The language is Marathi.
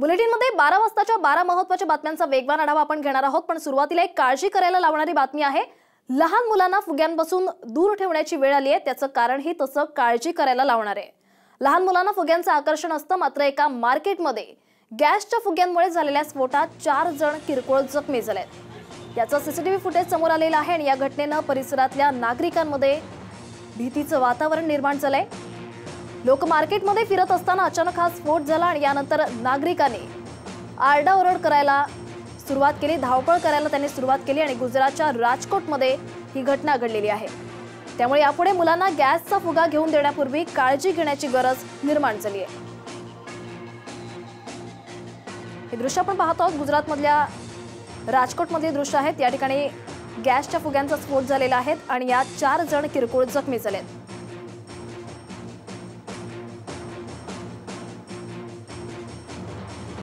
बुलेटिनमध्ये 12 वाजताच्या 12 महत्त्वाच्या बातम्यांचा वेगवान आढावा आपण घेणार आहोत। पण सुरुवातीला एक काळजी करायला लावणारी बातमी आहे। लहान मुलांना फुग्यांपासून दूर ठेवण्याची वेळ आली आहे। त्याचं कारणही तसं काळजी करायला लावणार आहे। लहान मुलांना फुग्यांचं आकर्षण असतं, मात्र एका मार्केटमध्ये गॅसच्या फुग्यांमुळे झालेल्या स्फोटात 4 जण किरकोळ जखमी झालेत। याचं सीसीटीव्ही फुटेज समोर आलेलं आहे आणि या घटनेनं परिसरातल्या नागरिकांमध्ये भीतीचं वातावरण निर्माण झालंय। लोक मार्केटमध्ये फिरत असताना अचानक हा स्फोट झाला आणि यानंतर नागरिकांनी आरडाओरड करायला सुरुवात केली, धावपळ करायला त्यांनी सुरुवात केली आणि गुजरातच्या राजकोटमध्ये ही घटना घडलेली आहे। त्यामुळे यापुढे मुलांना गॅसचा फुगा घेऊन देण्यापूर्वी काळजी घेण्याची गरज निर्माण झाली आहे। हे दृश्य आपण पाहत आहोत, गुजरातमधल्या राजकोटमधले दृश्य आहेत। या ठिकाणी गॅसच्या फुग्यांचा स्फोट झालेला आहे आणि यात 4 जण किरकोळ जखमी झालेत।